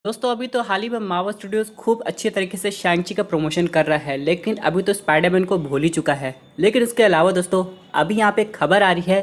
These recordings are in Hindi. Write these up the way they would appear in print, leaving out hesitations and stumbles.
दोस्तों अभी तो हाल ही में मार्वल स्टूडियोज खूब अच्छे तरीके से शैंग-ची का प्रमोशन कर रहा है, लेकिन अभी तो स्पाइडरमैन को भूल ही चुका है। लेकिन उसके अलावा दोस्तों अभी यहाँ पे खबर आ रही है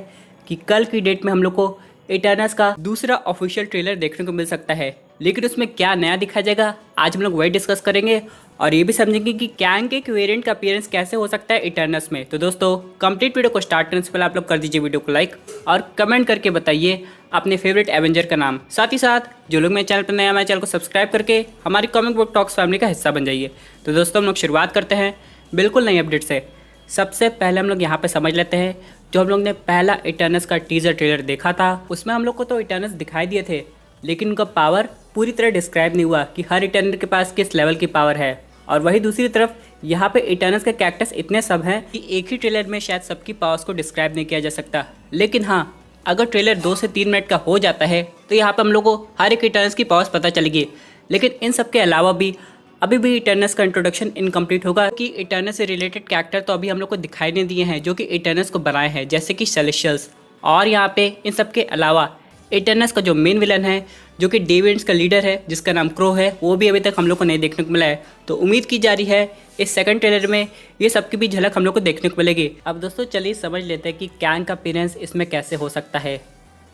कि कल की डेट में हम लोग को इटर्नल्स का दूसरा ऑफिशियल ट्रेलर देखने को मिल सकता है। लेकिन उसमें क्या नया दिखाया जाएगा आज हम लोग वही डिस्कस करेंगे और ये भी समझेंगे कि कैंग के वेरिएंट का अपीयरेंस कैसे हो सकता है इटर्नल्स में। तो दोस्तों कंप्लीट वीडियो को स्टार्ट करने से पहले आप लोग कर दीजिए वीडियो को लाइक और कमेंट करके बताइए अपने फेवरेट एवेंजर का नाम। साथ ही साथ जो लोग मेरे चैनल पर नया, मेरे चैनल को सब्सक्राइब करके हमारी कॉमिक बुक टॉक्स फैमिली का हिस्सा बन जाइए। तो दोस्तों हम लोग शुरुआत करते हैं बिल्कुल नई अपडेट से। सबसे पहले हम लोग यहाँ पे समझ लेते हैं जो हम लोग ने पहला इटर्नल्स का टीजर ट्रेलर देखा था उसमें हम लोग को तो इटर्नल्स दिखाई दिए थे, लेकिन उनका पावर पूरी तरह डिस्क्राइब नहीं हुआ कि हर इटर्नल के पास किस लेवल की पावर है। और वही दूसरी तरफ यहाँ पे इटर्नल्स के कैरेक्टर्स इतने सब हैं कि एक ही ट्रेलर में शायद सबकी पावर्स को डिस्क्राइब नहीं किया जा सकता। लेकिन हाँ, अगर ट्रेलर 2 से 3 मिनट का हो जाता है तो यहाँ पे हम लोग को हर एक इटर्नल्स की पावर्स पता चलेगी। लेकिन इन सब के अलावा भी अभी भी इटर्नल्स का इंट्रोडक्शन इनकम्प्लीट होगा कि इटर्नल्स से रिलेटेड कैरेक्टर तो अभी हम लोग को दिखाई नहीं दिए हैं जो कि इटर्नल्स को बनाए हैं, जैसे कि सेलेस्टियल्स। और यहाँ पे इन सब के अलावा इटर्नल्स का जो मेन विलन है जो कि डेविएंट्स का लीडर है जिसका नाम क्रो है, वो भी अभी तक हम लोग को नहीं देखने को मिला है। तो उम्मीद की जा रही है इस सेकंड ट्रेलर में ये सबकी भी झलक हम लोग को देखने को मिलेगी। अब दोस्तों चलिए समझ लेते हैं कि कैंग का अपीयरेंस इसमें कैसे हो सकता है।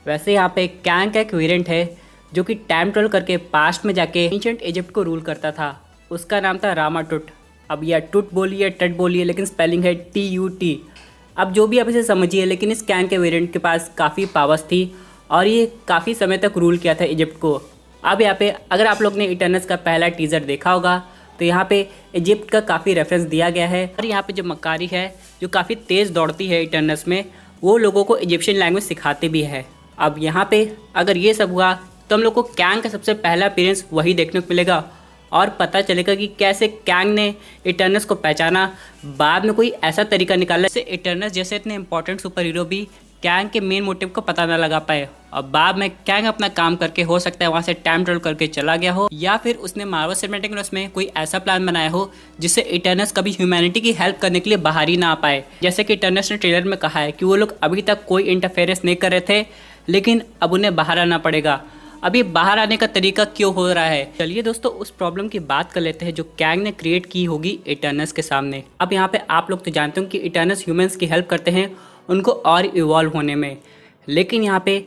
वैसे यहाँ पे कैंग का एक वेरिएंट है जो कि टाइम ट्रेवल करके पास्ट में जाके एंशिएंट इजिप्ट को रूल करता था। उसका नाम था रामाटुट। अब या टुट बोलिए टट बोलिए, लेकिन स्पेलिंग है TUT। अब जो भी आप इसे समझिए, लेकिन इस कैंग के वेरिएंट के पास काफ़ी पावर्स थी और ये काफ़ी समय तक रूल किया था इजिप्ट को। अब यहाँ पे अगर आप लोग ने इटर्नल्स का पहला टीज़र देखा होगा तो यहाँ पे इजिप्ट का काफ़ी रेफरेंस दिया गया है। और यहाँ पे जो मकारी है जो काफ़ी तेज़ दौड़ती है इटर्नल्स में, वो लोगों को इजिप्शियन लैंग्वेज सिखाते भी है। अब यहाँ पे अगर ये सब हुआ तो हम लोग को कैंग का सबसे पहला अपीयरेंस वही देखने को मिलेगा और पता चलेगा कि कैसे कैंग ने इटर्नल्स को पहचाना। बाद में कोई ऐसा तरीका निकाला जैसे इटर्नल्स जैसे इतने इंपॉर्टेंट सुपर हीरो भी कैंग के मेन मोटिव को पता ना लगा पाए और बाद में कैंग अपना काम करके हो सकता है वहाँ से टाइम ट्रेवल करके चला गया हो, या फिर उसने मार्वल सिनेमैटिक यूनिवर्स में कोई ऐसा प्लान बनाया हो जिससे इटर्नल्स कभी ह्यूमैनिटी की हेल्प करने के लिए बाहर ही ना आ पाए। जैसे कि इटर्नल्स ने ट्रेलर में कहा है कि वो लोग अभी तक कोई इंटरफेरेंस नहीं कर रहे थे, लेकिन अब उन्हें बाहर आना पड़ेगा। अभी बाहर आने का तरीका क्यों हो रहा है, चलिए दोस्तों उस प्रॉब्लम की बात कर लेते हैं जो कैंग ने क्रिएट की होगी इटर्नल्स के सामने। अब यहाँ पे आप लोग तो जानते हो कि इटर्नल्स ह्यूमंस की हेल्प करते हैं उनको और इवॉल्व होने में, लेकिन यहाँ पे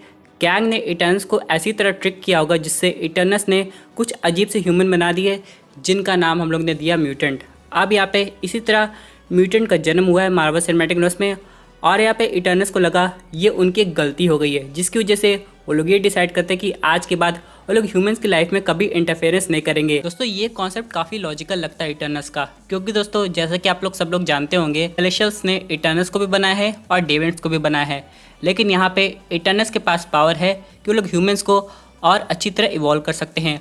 कैंग ने इटर्नल्स को ऐसी तरह ट्रिक किया होगा जिससे इटर्नल्स ने कुछ अजीब से ह्यूमन बना दिए जिनका नाम हम लोग ने दिया म्यूटेंट। अब यहाँ पे इसी तरह म्यूटेंट का जन्म हुआ है मार्वल सिनेमैटिक यूनिवर्स में और यहाँ पे इटर्नल्स को लगा ये उनकी एक गलती हो गई है, जिसकी वजह से वो लोग ये डिसाइड करते हैं कि आज के बाद वो लोग ह्यूमंस की लाइफ में कभी इंटरफेरेंस नहीं करेंगे। दोस्तों ये कॉन्सेप्ट काफ़ी लॉजिकल लगता है इटर्नल्स का, क्योंकि दोस्तों जैसा कि आप लोग सब लोग जानते होंगे सेलेस्टियल्स ने इटर्नल्स को भी बनाया है और डेविएंट्स को भी बनाया है। लेकिन यहाँ पे इटर्नल्स के पास पावर है कि वो लोग ह्यूमंस को और अच्छी तरह इवॉल्व कर सकते हैं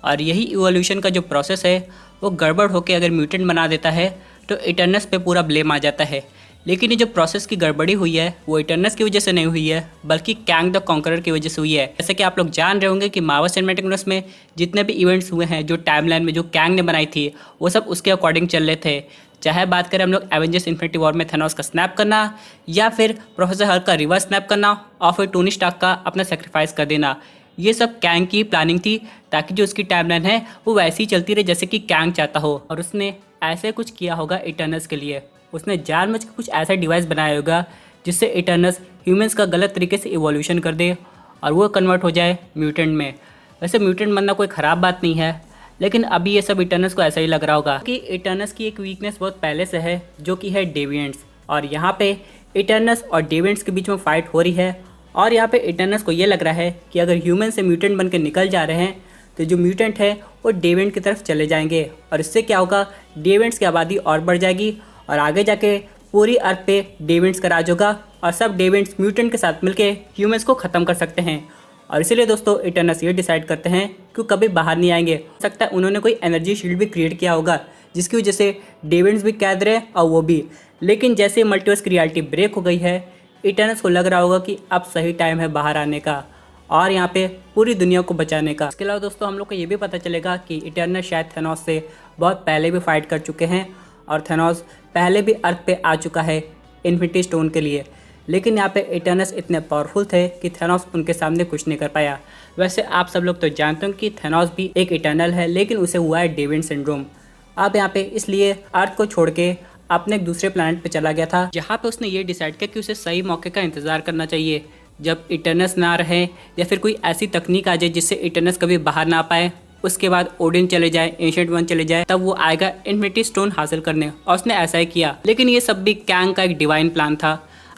और यही इवोल्यूशन का जो प्रोसेस है वो गड़बड़ होकर अगर म्यूटेंट बना देता है तो इटर्नल्स पे पूरा ब्लेम आ जाता है। लेकिन ये जो प्रोसेस की गड़बड़ी हुई है वो इटर्नल्स की वजह से नहीं हुई है, बल्कि कैंग द कॉन्करर की वजह से हुई है। जैसे कि आप लोग जान रहे होंगे कि मार्वल सिनेमैटिक यूनिवर्स में जितने भी इवेंट्स हुए हैं जो टाइमलाइन में जो कैंग ने बनाई थी वो सब उसके अकॉर्डिंग चल रहे थे। चाहे बात करें हम लोग एवेंजर्स इन्फिनिटी वॉर में थैनोस का स्नैप करना, या फिर प्रोफेसर हल्क का रिवर्स स्नैप करना और फिर टोनी स्टार्क का अपना सेक्रीफाइस कर देना, ये सब कैंग की प्लानिंग थी ताकि जो उसकी टाइमलाइन है वो वैसी ही चलती रहे जैसे कि कैंग चाहता हो। और उसने ऐसे कुछ किया होगा इटर्नल्स के लिए, उसने जानबूझ के कुछ ऐसा डिवाइस बनाया होगा जिससे इटर्नल्स ह्यूमंस का गलत तरीके से इवोल्यूशन कर दे और वो कन्वर्ट हो जाए म्यूटेंट में। वैसे म्यूटेंट बनना कोई ख़राब बात नहीं है, लेकिन अभी ये सब इटर्नल्स को ऐसा ही लग रहा होगा कि इटर्नल्स की एक वीकनेस बहुत पहले से है जो कि है डेविएंट्स। और यहाँ पे इटर्नल्स और डेविएंट्स के बीच में फाइट हो रही है और यहाँ पे इटर्नल्स को ये लग रहा है कि अगर ह्यूमन से म्यूटेंट बन के निकल जा रहे हैं तो जो म्यूटेंट है वो डेविएंट की तरफ चले जाएंगे और इससे क्या होगा, डेविएंट्स की आबादी और बढ़ जाएगी और आगे जाके पूरी अर्थ पे डेविएंट्स का राज होगा और सब डेविएंट्स म्यूटेंट के साथ मिलके ह्यूमंस को ख़त्म कर सकते हैं। और इसीलिए दोस्तों इटर्नल्स ये डिसाइड करते हैं कि कभी बाहर नहीं आएंगे। हो सकता है उन्होंने कोई एनर्जी शील्ड भी क्रिएट किया होगा जिसकी वजह से डेविएंट्स भी कैद रहे और वो भी। लेकिन जैसे मल्टीवर्स की रियलिटी ब्रेक हो गई है, इटर्नल्स को लग रहा होगा कि अब सही टाइम है बाहर आने का और यहाँ पे पूरी दुनिया को बचाने का। इसके अलावा दोस्तों हम लोग को ये भी पता चलेगा कि इटर्नल शायद थैनोस से बहुत पहले भी फाइट कर चुके हैं और थैनोस पहले भी अर्थ पे आ चुका है इन्फिनिटी स्टोन के लिए। लेकिन यहाँ पे इटर्नस इतने पावरफुल थे कि थेनोस उनके सामने कुछ नहीं कर पाया। वैसे आप सब लोग तो जानते हो कि थेनोस भी एक इटर्नल है, लेकिन उसे हुआ है डेविड सिंड्रोम। अब यहाँ पे इसलिए अर्थ को छोड़ के अपने एक दूसरे प्लैनेट पे चला गया था, जहाँ पे उसने ये डिसाइड किया कि उसे सही मौके का इंतज़ार करना चाहिए, जब इटर्नस ना रहे या फिर कोई ऐसी तकनीक आ जाए जिससे इटर्नस कभी बाहर ना पाए। उसके बाद ओडिन चले जाए, एंशिएंट वन चले जाए, तब वो आएगा इन्फिनिटी स्टोन हासिल करने, और उसने ऐसा ही किया। लेकिन ये सब भी कैंग का एक डिवाइन प्लान था।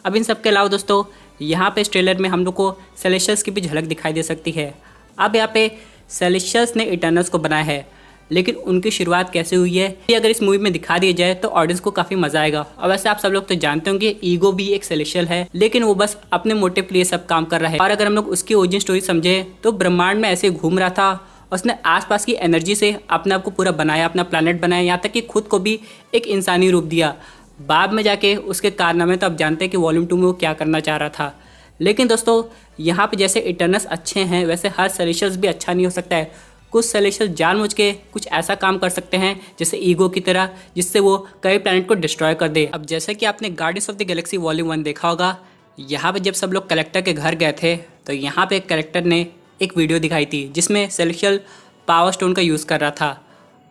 अब इन सब के अलावा दोस्तों यहाँ पे इस ट्रेलर में हम लोग को सेलेस्टियल्स की भी झलक दिखाई दे सकती है। अब यहाँ पे सेलेस्टियल्स ने इटर्नल्स को बनाया है, लेकिन उनकी शुरुआत कैसे हुई है ये अगर इस मूवी में दिखा दिया जाए तो ऑडियंस को काफ़ी मज़ा आएगा। और वैसे आप सब लोग तो जानते होंगे ईगो भी एक सेलेस्टियल है, लेकिन वो बस अपने मोटिव के लिए सब काम कर रहा है। और अगर हम लोग उसकी ओरिजिन स्टोरी समझे तो ब्रह्मांड में ऐसे घूम रहा था, उसने आसपास की एनर्जी से अपने आप को पूरा बनाया, अपना प्लैनेट बनाया, यहाँ तक कि खुद को भी एक इंसानी रूप दिया। बाद में जाके उसके कारनामे तो आप जानते हैं कि वॉल्यूम 2 में वो क्या करना चाह रहा था। लेकिन दोस्तों यहाँ पे जैसे इटर्नल्स अच्छे हैं, वैसे हर सेलेस्टियल्स भी अच्छा नहीं हो सकता है। कुछ सेलेस्टियल्स जानबूझ के कुछ ऐसा काम कर सकते हैं जैसे ईगो की तरह, जिससे वो कई प्लैनेट को डिस्ट्रॉय कर दे। अब जैसे कि आपने guardians of the Galaxy volume 1 देखा होगा, यहाँ पे जब सब लोग कलेक्टर के घर गए थे तो यहाँ पे एक कलेक्टर ने एक वीडियो दिखाई थी जिसमें सेलेस्टियल पावर स्टोन का यूज़ कर रहा था।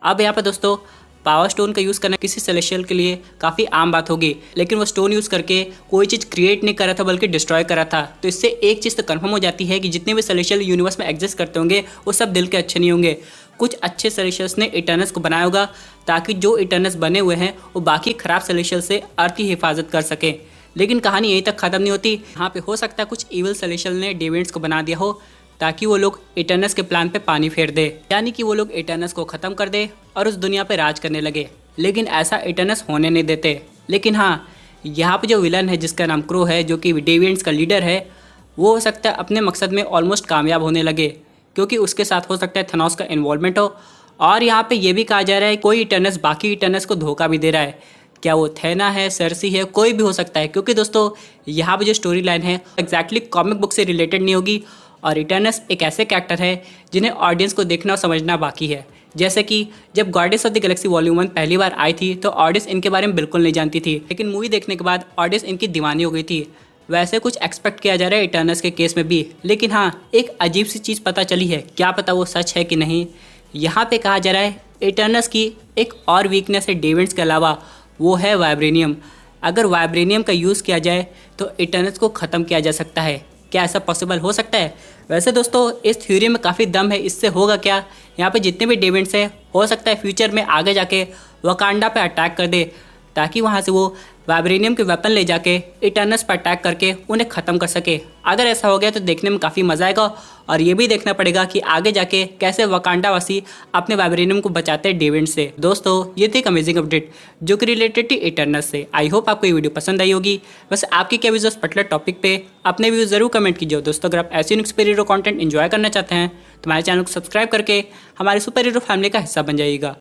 अब यहाँ पे दोस्तों पावर स्टोन का यूज़ करना किसी सेलेस्टियल के लिए काफ़ी आम बात होगी, लेकिन वो स्टोन यूज़ करके कोई चीज़ क्रिएट नहीं कर रहा था बल्कि डिस्ट्रॉय कर रहा था। तो इससे एक चीज़ तो कंफर्म हो जाती है कि जितने भी सेलेस्टियल यूनिवर्स में एग्जिस्ट करते होंगे वो सब दिल के अच्छे नहीं होंगे। कुछ अच्छे सेलेस्टियल्स ने इटर्नल्स को बनाया होगा ताकि जो इटर्नल्स बने हुए हैं वो बाकी ख़राब सेलेस्टियल से अर्थ की हिफाजत कर सकें। लेकिन कहानी यहीं तक ख़त्म नहीं होती। यहाँ पे हो सकता है कुछ इविल सेलेस्टियल ने डेविड्स को बना दिया हो ताकि वो लोग इटर्नल्स के प्लान पे पानी फेर दे, यानी कि वो लोग इटर्नल्स को ख़त्म कर दे और उस दुनिया पे राज करने लगे। लेकिन ऐसा इटर्नल्स होने नहीं देते। लेकिन हाँ, यहाँ पे जो विलन है जिसका नाम क्रो है, जो कि डेविड्स का लीडर है, वो हो सकता है अपने मकसद में ऑलमोस्ट कामयाब होने लगे, क्योंकि उसके साथ हो सकता है थेनोस का इन्वॉल्वमेंट हो। और यहाँ पे ये भी कहा जा रहा है कोई इटर्नल्स बाकी इटर्नल्स को धोखा भी दे रहा है। क्या वो थेना है, सर्सी है, कोई भी हो सकता है, क्योंकि दोस्तों यहाँ पे जो स्टोरी लाइन है एग्जैक्टली कॉमिक बुक से रिलेटेड नहीं होगी। और इटर्नल्स एक ऐसे कैरेक्टर है जिन्हें ऑडियंस को देखना और समझना बाकी है। जैसे कि जब guardians of the Galaxy volume 1 पहली बार आई थी तो ऑडियंस इनके बारे में बिल्कुल नहीं जानती थी, लेकिन मूवी देखने के बाद ऑडियंस इनकी दीवानी हो गई थी। वैसे कुछ एक्सपेक्ट किया जा रहा है इटर्नल्स के केस में भी। लेकिन हाँ, एक अजीब सी चीज़ पता चली है, क्या पता वो सच है कि नहीं। यहाँ पे कहा जा रहा है इटर्नल्स की एक और वीकनेस है डेविड्स के अलावा, वो है वाइब्रेनियम। अगर वाइब्रेनियम का यूज़ किया जाए तो इटर्नल्स को ख़त्म किया जा सकता है। क्या ऐसा पॉसिबल हो सकता है? वैसे दोस्तों इस थ्योरी में काफ़ी दम है। इससे होगा क्या, यहाँ पे जितने भी डेविड्स हैं हो सकता है फ्यूचर में आगे जाके वकांडा पे अटैक कर दे, ताकि वहाँ से वो वाइब्रेनियम के वेपन ले जाके इटर्नल्स पर अटैक करके उन्हें ख़त्म कर सके। अगर ऐसा हो गया तो देखने में काफ़ी मज़ा आएगा। और ये भी देखना पड़ेगा कि आगे जाके कैसे वकांडावासी अपने वाइब्रेनियम को बचाते हैं डेविड से। दोस्तों ये थी एक अमेजिंग अपडेट जो कि रिलेटेड थी इटर्नल्स से। आई होप आपको ये वीडियो पसंद आई होगी। वैसे आपकी क्या व्यूज़ पर्टिकुलर टॉपिक पे अपने व्यूज़ जरूर कमेंट कीजिए। दोस्तों अगर आप ऐसे सुपर हीरो कॉन्टेंट इन्जॉय करना चाहते हैं तो हमारे चैनल को सब्सक्राइब करके हमारे सुपर हीरो फैमिली का हिस्सा बन जाइएगा।